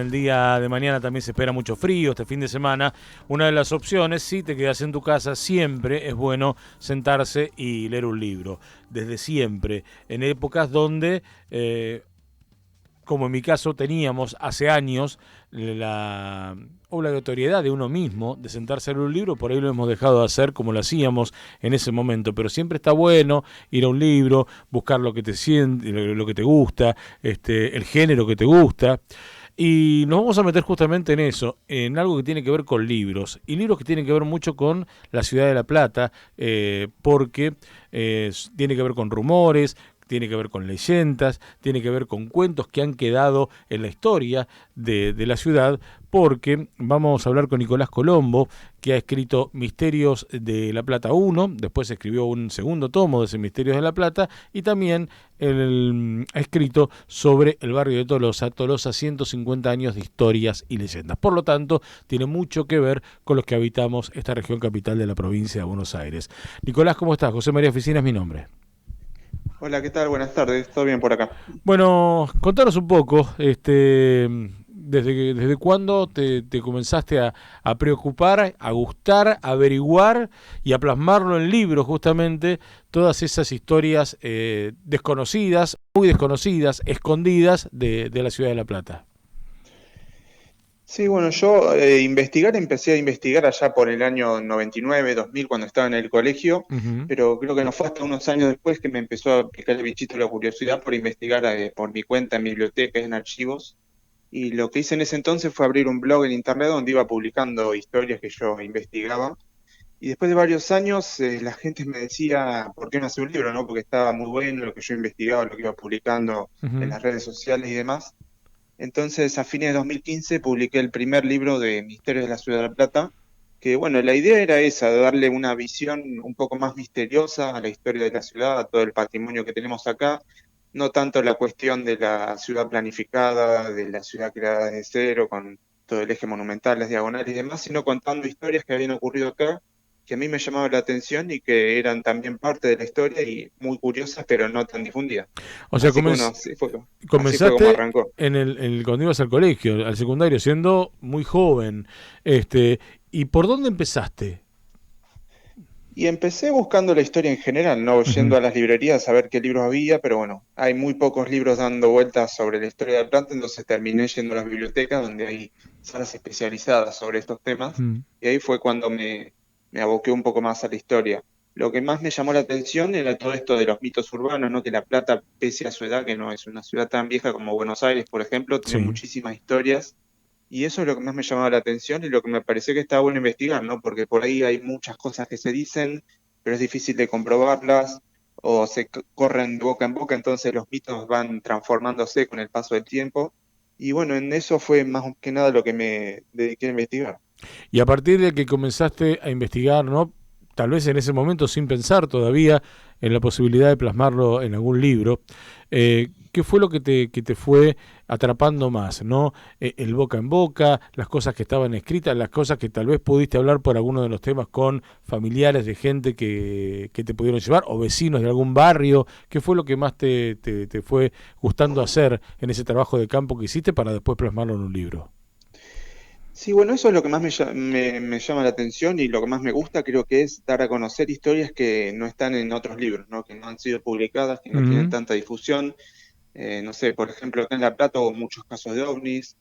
El día de mañana también se espera mucho frío, este fin de semana. Una de las opciones, si te quedas en tu casa, siempre es bueno sentarse y leer un libro. Desde siempre, en épocas donde, como en mi caso, teníamos hace años la obligatoriedad de uno mismo de sentarse a leer un libro, por ahí lo hemos dejado de hacer como lo hacíamos en ese momento, pero siempre está bueno ir a un libro, buscar lo que te siente, lo que te gusta, el género que te gusta. Y nos vamos a meter justamente en eso, en algo que tiene que ver con libros, y libros que tienen que ver mucho con la ciudad de La Plata, porque tiene que ver con rumores, tiene que ver con leyendas, tiene que ver con cuentos que han quedado en la historia de la ciudad, porque vamos a hablar con Nicolás Colombo, que ha escrito Misterios de La Plata 1, después escribió un segundo tomo de ese Misterios de La Plata, y también ha escrito sobre el barrio de Tolosa, Tolosa 150 años de historias y leyendas. Por lo tanto, tiene mucho que ver con los que habitamos esta región capital de la provincia de Buenos Aires. Nicolás, ¿cómo estás? José María Oficina es mi nombre. Hola, ¿qué tal? Buenas tardes, ¿todo bien por acá? Bueno, contanos un poco, desde cuándo te comenzaste a preocupar, a gustar, a averiguar y a plasmarlo en libros, justamente, todas esas historias desconocidas, muy desconocidas, escondidas de la ciudad de La Plata. Sí, bueno, yo empecé a investigar allá por el año 99, 2000, cuando estaba en el colegio, Ujú. pero creo que no fue hasta unos años después que me empezó a picar el bichito de la curiosidad por investigar por mi cuenta en bibliotecas, en archivos, y lo que hice en ese entonces fue abrir un blog en internet donde iba publicando historias que yo investigaba, y después de varios años la gente me decía, ¿por qué no hacer un libro, no? Porque estaba muy bueno lo que yo investigaba, lo que iba publicando en Ujú. las redes sociales y demás. Entonces, a fines de 2015 publiqué el primer libro de Misterios de la Ciudad de La Plata, que bueno, la idea era esa, de darle una visión un poco más misteriosa a la historia de la ciudad, a todo el patrimonio que tenemos acá, no tanto la cuestión de la ciudad planificada, de la ciudad creada desde cero, con todo el eje monumental, las diagonales y demás, sino contando historias que habían ocurrido acá, que a mí me llamaban la atención y que eran también parte de la historia y muy curiosas, pero no tan difundidas. O sea, Así que bueno, así fue como comenzaste arrancó. cuando ibas al colegio, al secundario, siendo muy joven. Este, ¿Y por dónde empezaste? Y empecé buscando la historia en general, no Ujú. yendo a las librerías a ver qué libros había, pero bueno, hay muy pocos libros dando vueltas sobre la historia de Planta, entonces terminé yendo a las bibliotecas donde hay salas especializadas sobre estos temas, Mm. y ahí fue cuando me aboqué un poco más a la historia. Lo que más me llamó la atención era todo esto de los mitos urbanos, ¿no? Que La Plata, pese a su edad, que no es una ciudad tan vieja como Buenos Aires, por ejemplo, tiene Sí. muchísimas historias y eso es lo que más me llamaba la atención y lo que me pareció que estaba bueno investigar, ¿no? Porque por ahí hay muchas cosas que se dicen, pero es difícil de comprobarlas o corren de boca en boca, entonces los mitos van transformándose con el paso del tiempo. Y bueno, en eso fue más que nada lo que me dediqué a investigar. Y a partir de que comenzaste a investigar, ¿no? Tal vez en ese momento sin pensar todavía en la posibilidad de plasmarlo en algún libro, ¿qué fue lo que te fue atrapando más, ¿no? El boca en boca, las cosas que estaban escritas, las cosas que tal vez pudiste hablar por alguno de los temas con familiares de gente que te pudieron llevar o vecinos de algún barrio. ¿Qué fue lo que más te fue gustando hacer en ese trabajo de campo que hiciste para después plasmarlo en un libro? Sí, bueno, eso es lo que más me llama la atención y lo que más me gusta, creo que es dar a conocer historias que no están en otros libros, ¿no? Que no han sido publicadas, que no tienen Ujú. tanta difusión. No sé, por ejemplo, acá en La Plata hubo muchos casos de ovnis,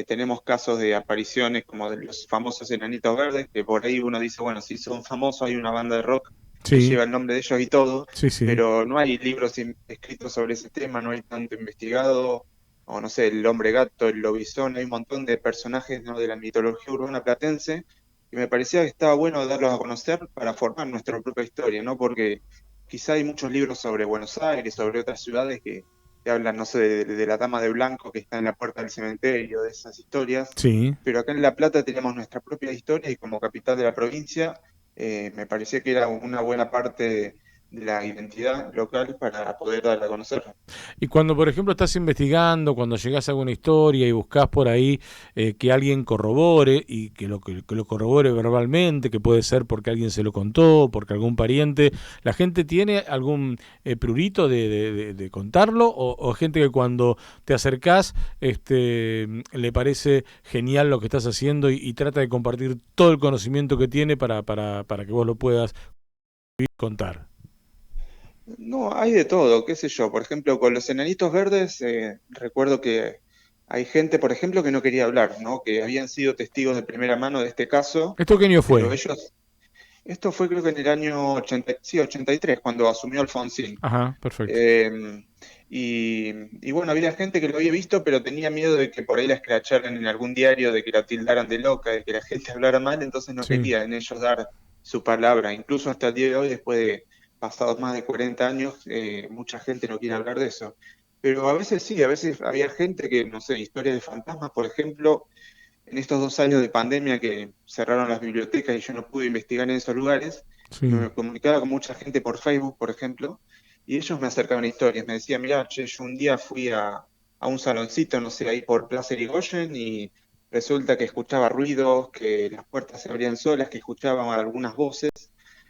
tenemos casos de apariciones como de los famosos enanitos verdes, que por ahí uno dice, bueno, si son famosos, hay una banda de rock que Sí, lleva el nombre de ellos y todo, sí, sí. pero no hay libros escritos sobre ese tema, no hay tanto investigado, o no sé, el hombre gato, el lobizón, hay un montón de personajes, ¿no? De la mitología urbana platense, y me parecía que estaba bueno darlos a conocer para formar nuestra propia historia, ¿no? Porque quizá hay muchos libros sobre Buenos Aires, sobre otras ciudades que hablan, no sé, de la dama de blanco que está en la puerta del cementerio, de esas historias, Sí. pero acá en La Plata tenemos nuestra propia historia y como capital de la provincia, me parecía que era una buena parte de la identidad local para poder darla a conocer. Y cuando, por ejemplo, estás investigando, cuando llegás a alguna historia y buscas por ahí que alguien corrobore y que lo corrobore verbalmente, que puede ser porque alguien se lo contó, porque algún pariente, ¿la gente tiene algún prurito de contarlo? O gente que cuando te acercás le parece genial lo que estás haciendo y trata de compartir todo el conocimiento que tiene para que vos lo puedas contar? No, hay de todo, qué sé yo. Por ejemplo, con los enanitos verdes, recuerdo que hay gente, por ejemplo, que no quería hablar, ¿no? Que habían sido testigos de primera mano de este caso, ¿Esto qué año pero fue? ellos, esto fue creo que en el año 80, sí, 83, cuando asumió Alfonsín. Ajá, perfecto. Eh, y bueno, había gente que lo había visto, pero tenía miedo de que por ahí la escracharan en algún diario, de que la tildaran de loca, de que la gente hablara mal, entonces no Sí. querían ellos dar su palabra. Incluso hasta el día de hoy, después de pasados más de 40 años, mucha gente no quiere hablar de eso. Pero a veces sí, a veces había gente que, no sé, historias de fantasmas, por ejemplo, en estos 2 años de pandemia que cerraron las bibliotecas y yo no pude investigar en esos lugares, Sí. me comunicaba con mucha gente por Facebook, por ejemplo, y ellos me acercaban historias, me decían, mira, che, yo un día fui a un saloncito, no sé, ahí por Plaza Irigoyen y resulta que escuchaba ruidos, que las puertas se abrían solas, que escuchaba algunas voces.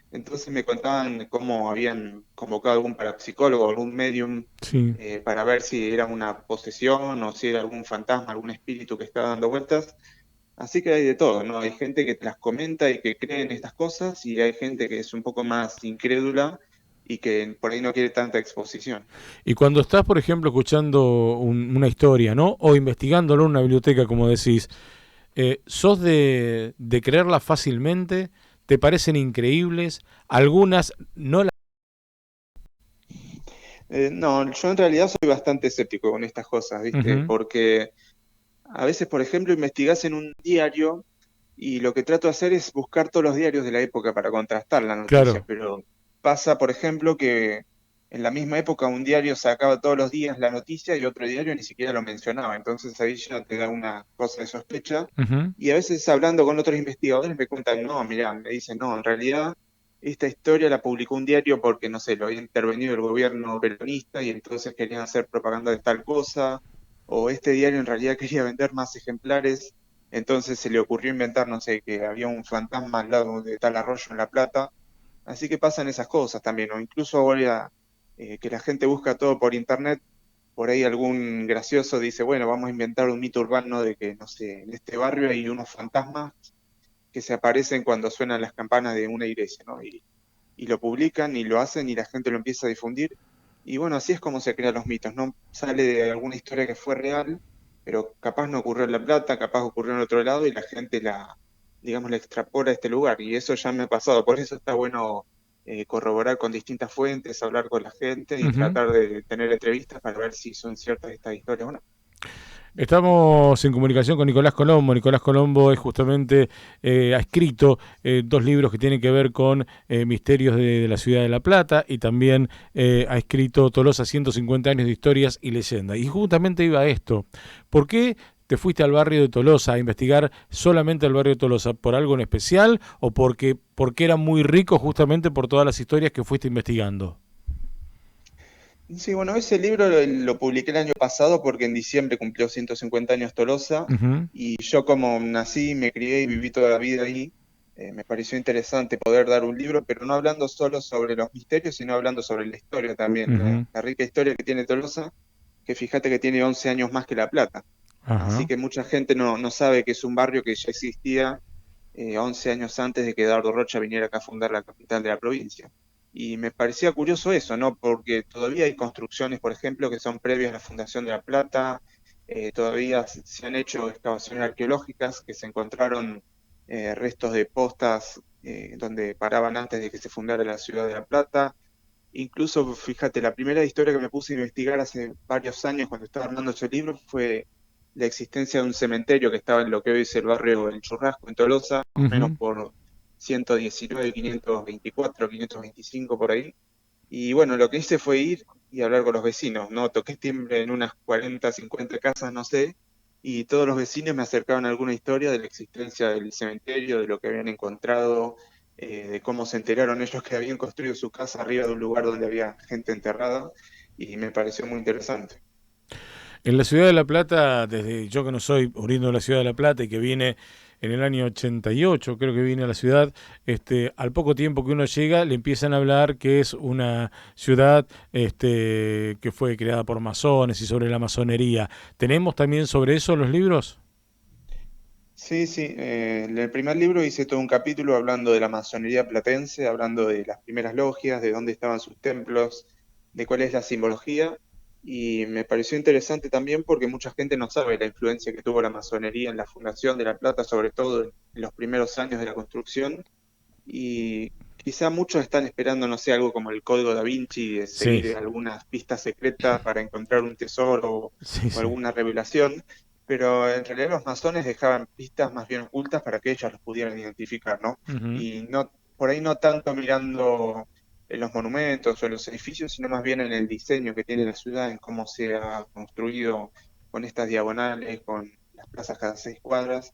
Entonces me contaban cómo habían convocado algún parapsicólogo, algún medium, Sí. para ver si era una posesión o si era algún fantasma, algún espíritu que estaba dando vueltas. Así que hay de todo, ¿no? Hay gente que te las comenta y que cree en estas cosas y hay gente que es un poco más incrédula y que por ahí no quiere tanta exposición. Y cuando estás, por ejemplo, escuchando una historia, ¿no? O investigándolo en una biblioteca, como decís, ¿sos de creerla fácilmente? ¿Te parecen increíbles? Algunas no las... No, yo en realidad soy bastante escéptico con estas cosas, ¿viste? Ujú. Porque a veces, por ejemplo, investigás en un diario y lo que trato de hacer es buscar todos los diarios de la época para contrastar la noticia, Claro. pero pasa, por ejemplo, que en la misma época un diario sacaba todos los días la noticia y otro diario ni siquiera lo mencionaba, entonces ahí ya te da una cosa de sospecha. Ujú. Y a veces hablando con otros investigadores me cuentan, no, mirá, me dicen, no, en realidad esta historia la publicó un diario porque, no sé, lo había intervenido el gobierno peronista y entonces querían hacer propaganda de tal cosa, o este diario en realidad quería vender más ejemplares, entonces se le ocurrió inventar, no sé, que había un fantasma al lado de tal arroyo en La Plata. Así que pasan esas cosas también, o incluso ahora que la gente busca todo por internet, por ahí algún gracioso dice, bueno, vamos a inventar un mito urbano de que, no sé, en este barrio hay unos fantasmas que se aparecen cuando suenan las campanas de una iglesia, ¿no? Y lo publican y lo hacen y la gente lo empieza a difundir. Y bueno, así es como se crean los mitos, ¿no? Sale de alguna historia que fue real, pero capaz no ocurrió en La Plata, capaz ocurrió en otro lado y la gente la, digamos, la extrapola a este lugar. Y eso ya me ha pasado, por eso está bueno corroborar con distintas fuentes, hablar con la gente y Ujú. tratar de tener entrevistas para ver si son ciertas estas historias o no. Estamos en comunicación con Nicolás Colombo. Nicolás Colombo es justamente, ha escrito dos libros que tienen que ver con misterios de la ciudad de La Plata y también ha escrito Tolosa 150 años de historias y leyendas. Y justamente iba a esto. ¿Por qué te fuiste al barrio de Tolosa a investigar solamente el barrio de Tolosa? ¿Por algo en especial o porque era muy rico justamente por todas las historias que fuiste investigando? Sí, bueno, ese libro lo publiqué el año pasado porque en diciembre cumplió 150 años Tolosa Ujú. y yo como nací, me crié y viví toda la vida ahí, me pareció interesante poder dar un libro, pero no hablando solo sobre los misterios, sino hablando sobre la historia también, Ujú. la rica historia que tiene Tolosa, que fíjate que tiene 11 años más que La Plata. Así Ajá. que mucha gente no sabe que es un barrio que ya existía 11 años antes de que Eduardo Rocha viniera acá a fundar la capital de la provincia. Y me parecía curioso eso, ¿no? Porque todavía hay construcciones, por ejemplo, que son previas a la fundación de La Plata, todavía se han hecho excavaciones arqueológicas que se encontraron restos de postas donde paraban antes de que se fundara la ciudad de La Plata. Incluso, fíjate, la primera historia que me puse a investigar hace varios años cuando estaba armando ese libro fue la existencia de un cementerio que estaba en lo que hoy es el barrio El Churrasco, en Tolosa, más o menos Ujú. por 119, 524, 525 por ahí. Y bueno, lo que hice fue ir y hablar con los vecinos, ¿no? Toqué timbre en unas 40, 50 casas, no sé, y todos los vecinos me acercaban alguna historia de la existencia del cementerio, de lo que habían encontrado. de cómo se enteraron ellos que habían construido su casa arriba de un lugar donde había gente enterrada, y me pareció muy interesante. En la ciudad de La Plata, desde yo que no soy oriundo de la ciudad de La Plata y que vine en el año 88, creo que vine a la ciudad, al poco tiempo que uno llega le empiezan a hablar que es una ciudad que fue creada por masones y sobre la masonería. ¿Tenemos también sobre eso los libros? Sí, sí, en el primer libro hice todo un capítulo hablando de la masonería platense, hablando de las primeras logias, de dónde estaban sus templos, de cuál es la simbología, y me pareció interesante también porque mucha gente no sabe la influencia que tuvo la masonería en la fundación de La Plata, sobre todo en los primeros años de la construcción, y quizá muchos están esperando, no sé, algo como el Código Da Vinci, de Sí, seguir algunas pistas secretas para encontrar un tesoro sí, o sí. alguna revelación, pero en realidad los masones dejaban pistas más bien ocultas para que ellos los pudieran identificar, ¿no? Ujú. Y no, por ahí no tanto mirando en los monumentos o en los edificios, sino más bien en el diseño que tiene la ciudad, en cómo se ha construido con estas diagonales, con las plazas cada 6 cuadras.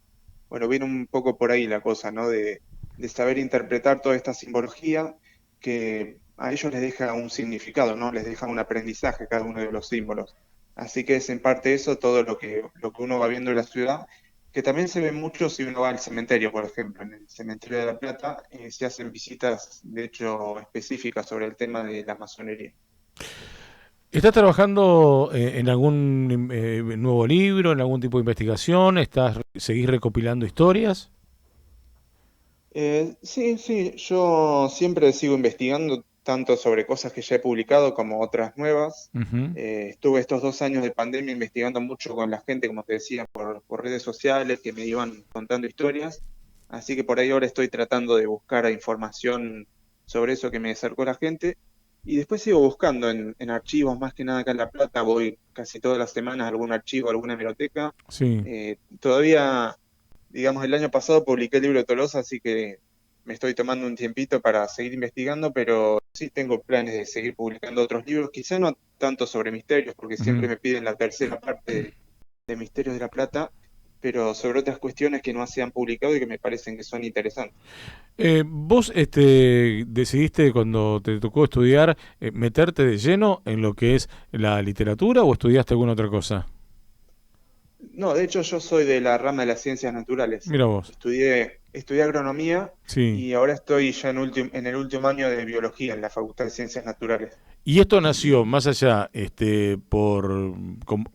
Bueno, viene un poco por ahí la cosa, ¿no? De saber interpretar toda esta simbología que a ellos les deja un significado, ¿no? Les deja un aprendizaje cada uno de los símbolos. Así que es en parte eso todo lo que uno va viendo en la ciudad, que también se ve mucho si uno va al cementerio, por ejemplo. En el cementerio de La Plata se hacen visitas, de hecho, específicas sobre el tema de la masonería. ¿Estás trabajando en algún nuevo libro, en algún tipo de investigación? ¿Seguís recopilando historias? Sí, sí, yo siempre sigo investigando tanto sobre cosas que ya he publicado como otras nuevas. Ujú. Estuve estos 2 años de pandemia investigando mucho con la gente, como te decía, por redes sociales que me iban contando historias. Así que por ahí ahora estoy tratando de buscar información sobre eso que me acercó la gente. Y después sigo buscando en archivos, más que nada acá en La Plata, voy casi todas las semanas a algún archivo, a alguna biblioteca. Sí. Todavía digamos, el año pasado publiqué el libro de Tolosa, así que me estoy tomando un tiempito para seguir investigando, pero sí tengo planes de seguir publicando otros libros, quizá no tanto sobre misterios, porque siempre Ujú. me piden la tercera parte de Misterios de la Plata, pero sobre otras cuestiones que no se han publicado y que me parecen que son interesantes. ¿Vos decidiste cuando te tocó estudiar meterte de lleno en lo que es la literatura o estudiaste alguna otra cosa? No, de hecho yo soy de la rama de las ciencias naturales. Mira vos. Estudié agronomía Sí. y ahora estoy ya en el último año de biología en la Facultad de Ciencias Naturales. Y esto nació más allá,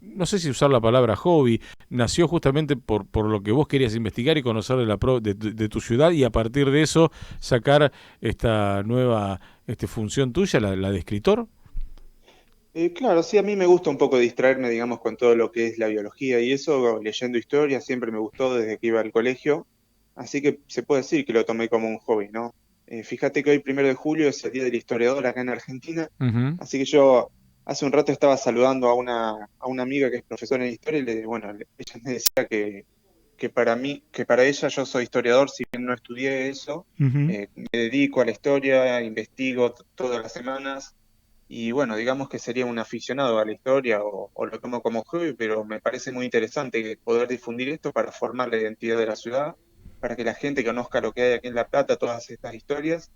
no sé si usar la palabra hobby, nació justamente por lo que vos querías investigar y conocer de tu ciudad y a partir de eso sacar esta nueva función tuya, la de escritor. Claro, sí, a mí me gusta un poco distraerme, digamos, con todo lo que es la biología y eso, leyendo historia, siempre me gustó desde que iba al colegio, así que se puede decir que lo tomé como un hobby, ¿no? Fíjate que hoy, 1 de julio, es el Día del Historiador acá en Argentina, Ujú. así que yo hace un rato estaba saludando a una amiga que es profesora en historia y bueno, ella me decía que para mí, que para ella yo soy historiador, si bien no estudié eso, Ujú. me dedico a la historia, investigo todas las semanas. Y bueno, digamos que sería un aficionado a la historia o lo tomo como hobby, pero me parece muy interesante poder difundir esto para formar la identidad de la ciudad, para que la gente conozca lo que hay aquí en La Plata, todas estas historias,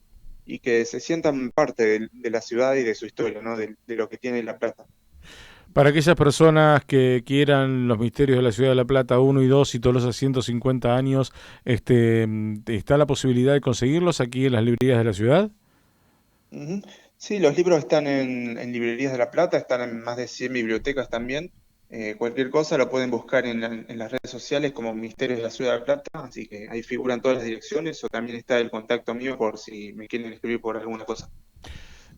y que se sientan parte de la ciudad y de su historia, ¿no? De lo que tiene La Plata. Para aquellas personas que quieran los misterios de la ciudad de La Plata uno y 2 y todos los 150 años, ¿está la posibilidad de conseguirlos aquí en las librerías de la ciudad? Ujú. Sí, los libros están en librerías de La Plata, están en más de 100 bibliotecas también. Cualquier cosa lo pueden buscar en las redes sociales como Misterios de la Ciudad de La Plata, así que ahí figuran todas las direcciones o también está el contacto mío por si me quieren escribir por alguna cosa.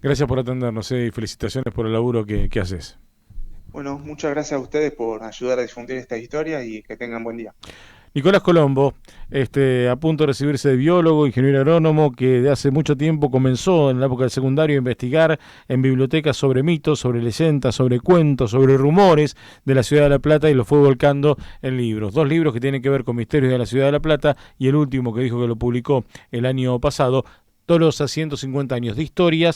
Gracias por atendernos y felicitaciones por el laburo que haces. Bueno, muchas gracias a ustedes por ayudar a difundir esta historia y que tengan buen día. Nicolás Colombo, a punto de recibirse de biólogo, ingeniero agrónomo, que de hace mucho tiempo comenzó en la época del secundario a investigar en bibliotecas sobre mitos, sobre leyendas, sobre cuentos, sobre rumores de la ciudad de La Plata y lo fue volcando en libros. 2 libros que tienen que ver con misterios de la ciudad de La Plata y el último que dijo que lo publicó el año pasado, Tolosa, 150 años de historias